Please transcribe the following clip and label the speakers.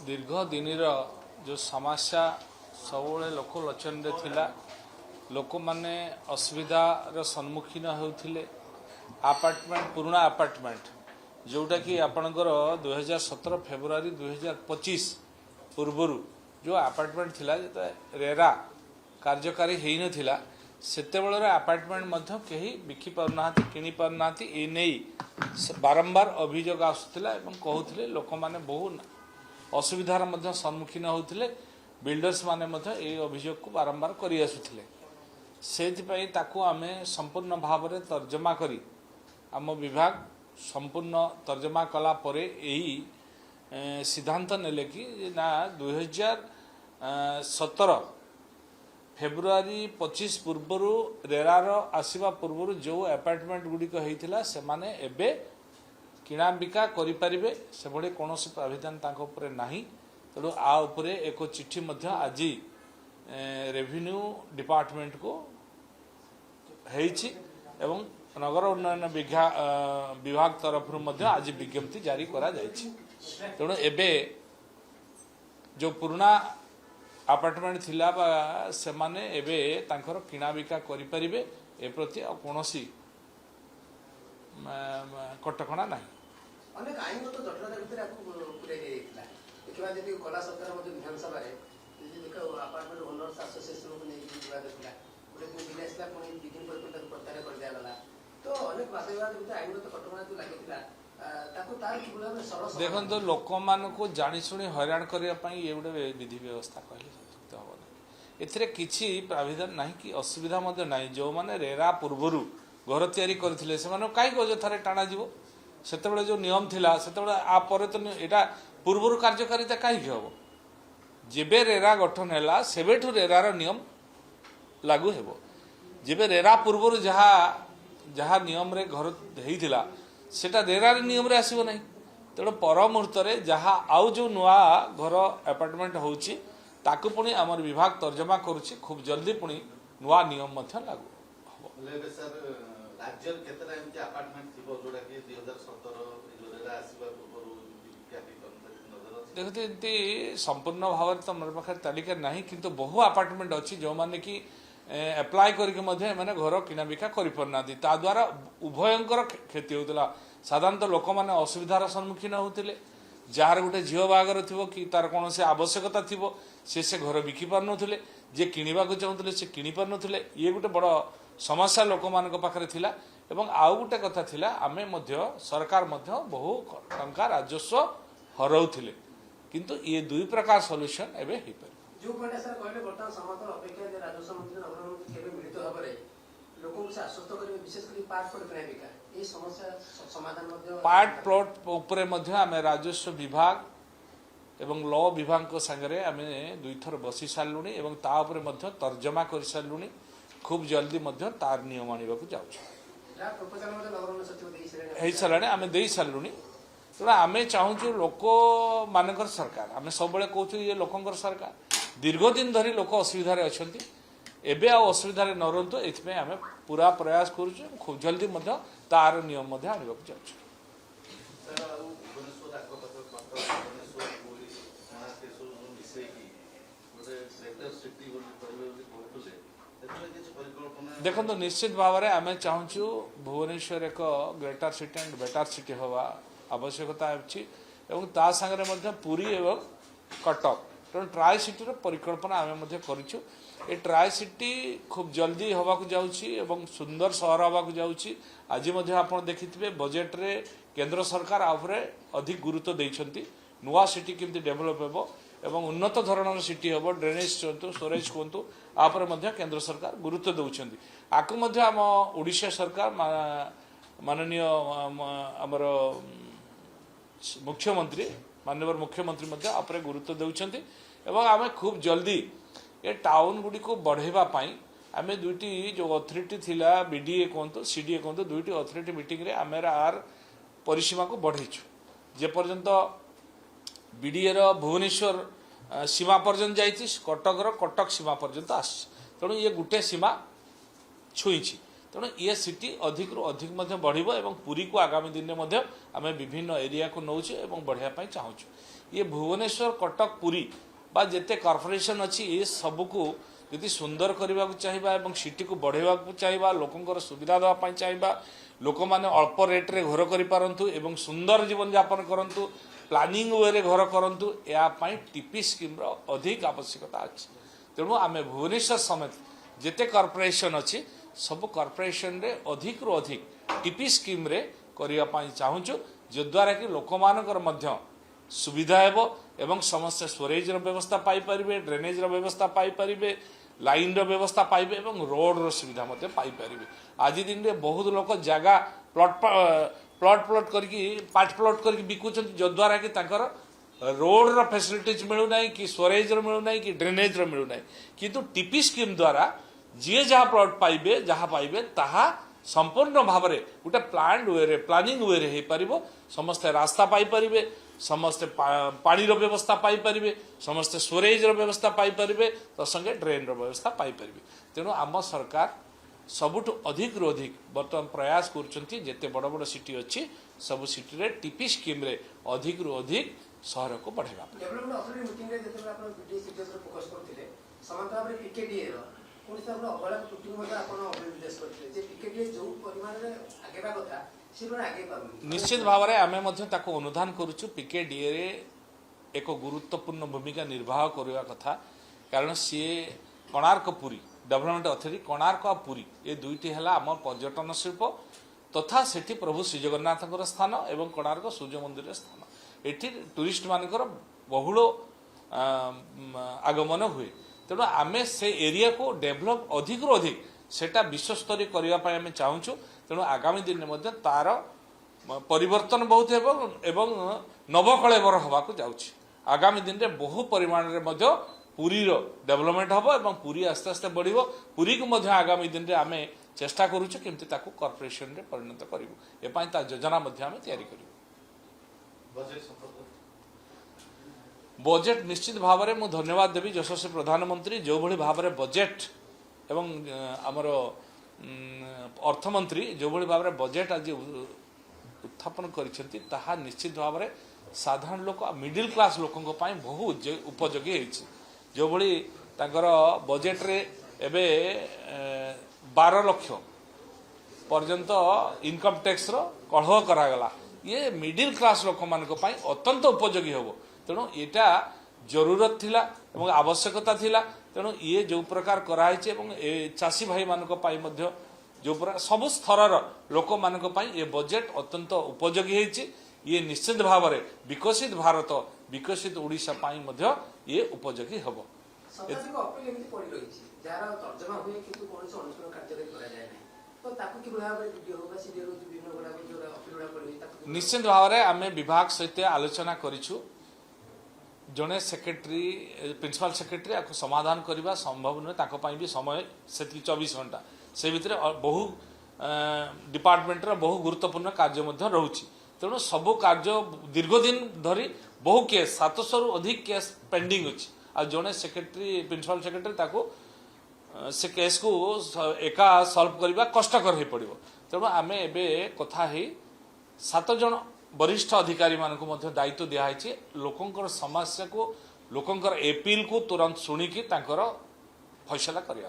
Speaker 1: दीर्घ दिन जो समस्या सब लोक लोचन थिला लोक माने असुविधार सम्मुखीन होते अपार्टमेंट पुराना अपार्टमेंट जोटा कि आपणकर 2017 फेब्रुआरी 2025 पूर्वर जो अपार्टमेंट थिला रेरा कार्यकारी हो नाला सेतेबेलर अपार्टमेंट मध्य कहीं बिकी पारना किणी पारना ए नहीं बारंबार अभियोग आसूला कहते लोक मैंने बहु असुविधार सम्मुखीन होते बिल्डर्स माने ये अभियोग को बारंबार करी आसुथिले से आमे संपूर्ण भाव में तर्जमा करी आम विभाग संपूर्ण तर्जमा कला परे यही सिद्धांत नेले कि ना 2017 फेब्रुआरी 25 पूर्वर रेरार आसवा पूर्वर जो अपार्टमेंट गुड़िक होता से माने एबे किणा बिका करें से भली कौन प्राविधान नहीं तेणु आ उपरे एक चिट्ठी आज रेवेन्यू डिपार्टमेंट को हेछि एवं नगर उन्नयन विभाग तरफ आज विज्ञप्ति जारी करा जायछि। तेणु एबे जो पुराना अपार्टमेंट थिला बा से माने एबे तांकर किणा बिका करि परिबे ए प्रति कोनोसी कटकणा नाही।
Speaker 2: अनेक आईनगत जटिलता भितर आपको पुरे देइथिला देखिबा जदि कला सरकार मध्ये विधानसभा रे देखो अपार्टमेंट ओनर्स एसोसिएशन को नेकी विवाद थिला पुरे दिन दिनेसला कोनी विभिन्न प्रकार प्रत्याहार कर दिया गला तो अनेक वादविवाद भितर आईनगत कटकणा जो लागिथिला ताको तार किबुला में सरस
Speaker 1: देखन तो लोक मान को जानि सुनी हैरान करिया पई ए गुडे विधि व्यवस्था कहले संतुष्ट होबो एथिरे किछि प्राविधान नाही कि असुविधा मध्ये नाही जो माने रेरा पूर्वरु घर तयारी करथिले से माने काई गज थारे टाणा जीवो सेतेबेले जो नियम थिला सेतेबेले आ परे तो एटा पूर्वरु कार्यकारिता काई हेबो जेबे रेरा गठन हैला सेबेठु रेरार नियम लागू हेबो जेबे रेरा पूर्वरु जहा जहा नियम रे घर हेइथिला सेटा रेरार नियम रे आसीबो नाही तेणु पर मुहूर्त जहा आउ जो नुआ घर अपार्टमेंट होउची ताकू पुणी आमर विभाग तर्जमा करुची खूब जल्दी पुणी नुआ नियम मध्य लागू
Speaker 3: लेबे सर राज्यर केतरा एमती अपार्टमेंट थिबो जोडा कि 2017 जोडा आसीबा पूर्व विज्ञापन नजर
Speaker 1: देखते एमती संपूर्ण भाव में तो मोर पाखे तालिका नहीं किंतु बहु अपार्टमेंट अच्छी जो माने कि एप्लाय करके माने घर किना बिका करि परना दी ता द्वारा उभयंकर क्षति होतला साधारणतः लोक माने असुविधार सम्मुखीन होते जार गोटे झील बागर थी कि तार कौन से आवश्यकता थी से घर बिकी पार नुले जे किणवा चाहूले से किणी पार नुले ये गोटे बड़ समस्या लोक मान पाखे थिला एवं आउ गोटे कथा थिला आमे मध्य सरकार मध्य बहु टंका राजस्व हराउथिले किंतु ये दुई प्रकार सॉल्यूशन एबे हे पर
Speaker 2: जो पॉइंट सर कहले वर्तमान समातल अपेक्षा जे राजस्व मंत्री नगर मंत्री केबे मिलित होबरे लोकन से आश्वस्त करिवे विशेष करी पार्ट प्लॉट किना बिका ए समस्या समाधान मध्य
Speaker 1: पार्ट प्लॉट उपरे मध्य आमे राजस्व विभाग एवं लॉ विभाग को संगे आमे दुई थर बसी सारलुनी एवं ता उपरे मध्य तर्जमा कर सारलुनी खूब जल्दी मध्य तार नियम आनिबा को जाउछ
Speaker 2: जा प्रपोजल मध्य नगर उन्नयन सचिव देई सरे
Speaker 1: हेइ साराने आमे देई सारलुनी तेणु आमे चाहूँ लोक मानकर सरकार आमे सब बेले कहूँ ये लोकंकर सरकार दीर्घ दिन धरी लोक असुविधा अच्छा एबे आ असुविधा न रुहतु एथि आमे पूरा प्रयास करूँ खूब जल्दी मध्य तार नियम आने को जाऊँ देखो तो निश्चित भाव में आम चाहूँ भुवनेश्वर एक greater city and better city हवा आवश्यकता अच्छी ता सागरे पुरी एवं कटक तेणु ट्राई सिटी परिकल्पना आम करूँ ये ट्राई सिटी खूब जल्दी हवा को जाऊँगी एवं सुंदर सहर हवा को जाऊँगी आज आप देखिथे बजेट रे केंद्र सरकार आपरे अधिक गुरुत्व देइछंती नुआ सिटी केमती डेभलप हेबो एवं उन्नत धरणर सिटी हेबो ड्रेनेज कहतु स्टोरेज कहतु आपरे मध्य केंद्र सरकार गुरुत्व दउछंती आकु मध्य आम ओडिशा सरकार माननीय आमर मुख्यमंत्री माननीय मुख्यमंत्री मध्य आपरे गुरुत्व दउछंती एवं आमे खूब जल्दी ये टाउन गुडी को बढ़ेबा पाई आमे दुईटी जो अथॉरिटी थिला बीडीए कहतु सीडीए कहतु दुईटी अथॉरिटी मीटिंग रे आमे आर परिसीमा को बढ़ेछु जे पर्यंत बीडीए रो भुवनेश्वर सीमा पर्यंत जाइछि कटक सीमा पर्यंत आस तेणु ये गोटे सीमा छुई तेणु ये सिटी अधिक रु अधिक बढ़ पुरी को आगामी दिन में आम विभिन्न एरिया को नौचे और बढ़िया चाहूँ ये भुवनेश्वर कटक पुरी बा जेते कॉर्पोरेशन अच्छी ये सबको यदि सुंदर करने को चाहिए एवं सिटी को बढ़ेवा चाहिए लोकंर सुविधा देवाई चाहिए लोक मैंने अल्प रेट्रे घर करूँ एवं सुंदर जीवन यापन करूँ प्लानिंग वे घर करूँ यापाई टीपी स्कीम अधिक आवश्यकता अच्छी तेणु आम भुवनेश्वर समेत जेते कॉर्पोरेशन अच्छी सब कॉर्पोरेशन रे अधिक रु अधिक टीपी स्कीम रे करने चाहूँ जद्वारा कि लोक मानकर मध्य सुविधा हेबो एवं समस्त स्टोरेज व्यवस्था पाई परिबे ड्रेनेज व्यवस्था पाई परिबे लाइन व्यवस्था पाइबे एवं रोड रो सुविधा मते पाई परिबे आज दिन रे बहुत लोक जगह प्लॉट करके पार्ट प्लॉट करके बिकुचन जद्वारा कि तांकर रोड रो फैसिलिटीज मिलू नाही कि स्टोरेज रो मिलू नाही कि ड्रेनेज रो मिलू नाही किंतु टीपी स्कीम द्वारा जी जहाँ प्लॉट पाइबे जहाँ पाइबे ताहा संपूर्ण भाव में गोटे प्लान वे प्लानिंग वे हो पार समस्ते रास्ता पाई परिबे समस्ते पानी रो व्यवस्था पाई परिबे समस्ते स्टोरेज रो व्यवस्था पाई परिबे तो संगे ड्रेन रो व्यवस्था पाई परिबे तेणु आम सरकार सबुठ अधिक रु अधिक बर्तमान प्रयास करछंती जेते बड़ बड़ सिटी अच्छी सब सिटी रे टीपी स्कीम रे अधिक रु अधिक शहर को बढ़ेगा
Speaker 2: डेवलपमेंट अथॉरिटी मीटिंग रे जेते आपण बीडीए सिटीएस रे फोकस करथिले समांतर भाबरे पीकेडीए रो पुलिस आपण अबला टुटिंग मध्ये आपण निर्देश करथिले जे पीकेडीए जो परिमाण रे आगेबा कथा से पण आगे पाबनी
Speaker 1: निश्चित भाव में आमे मध्य ताको अनुधान करूछु पीकेडीए रे एक गुरुत्वपूर्ण भूमिका निर्वाह करवा कथा कारण सी कोणार्क पुरी डेवलपमेंट अथॉरिटी कोणार्क और पुरी ये दुईटी है आम पर्यटन शिल्प तथा सेठी प्रभु श्री जगन्नाथ स्थान एवं कोणार्क सूर्य मंदिर स्थान एठी टूरिस्ट मानकर बहुल आगमन हुए तेणु आम से एरिया को डेभलप अधिक रु अधिक सेटा विश्वस्तरीय करने आम चाहूँ तेणु आगामी दिन में तार परिवर्तन बहुत एवं नवकलेवर हवा जाऊँगी आगामी दिन में बहु परिमाण में पुरी डेवलपमेंट हम एवं पुरी आस्ते आस्ते बढ़ो पुरी को आगामी दिन में आम चेष्टा करुचु केमती ताकू कॉर्पोरेशन रे परिणत करूँ एपाई ता योजना आम तैयारी करूँ बजेट निश्चित भाव में मुझे धन्यवाद देवी यशस्वी प्रधानमंत्री जो भली भाव में बजेट एवं आमर अर्थमंत्री जो भली भाव में बजेट आज उत्थापन करिसेंती ताहा निश्चित भाव में साधारण लोक मिडिल क्लास लोकों बहु उपयोगी होइछि जो भली तांकर बजेट रे एबे 12 लाख पर्यंत इनकम टैक्स रो कढ़ करागला ये मिडिल क्लास लोक मान अत्यंत उपयोगी होबो तेणु यहाँ जरूरत थिला एवं आवश्यकता थिला तेणु ये जो प्रकार कराई चाषी भाई मान जो प्रकार सब स्तर लोक मान ये बजेट अत्यंत उपयोगी होती ये निश्चित भाव में विकसित भारत विकसित ओडिशा पाई मध्य ये उपयोगी हम निश्चित भाव में आम विभाग सहित आलोचना करिछु जड़े सेक्रेटरी प्रिंसिपल सेक्रेटरी आपको समाधान करने संभव नुहे भी समय से 24 घंटा से भितर बहु डिपार्टमेंट बहु गुरुत्वपूर्ण कार्य रोचे तेणु सब कार्य दीर्घदिन धरी बहु केस 700 रु अधिक केस पेंडिंग अच्छी आ जड़े सेक्रेटरी प्रिंसिपल सेक्रेटरी ताको से केस को एका सॉल्व करने कष्टकर हो पड़ो तेणु आम एवं कथा 7 जन वरिष्ठ अधिकारी मानक दायित्व दिखाई लोकंकर समस्या को लोकंकर एपील को तुरंत शुणिकी फैसला करने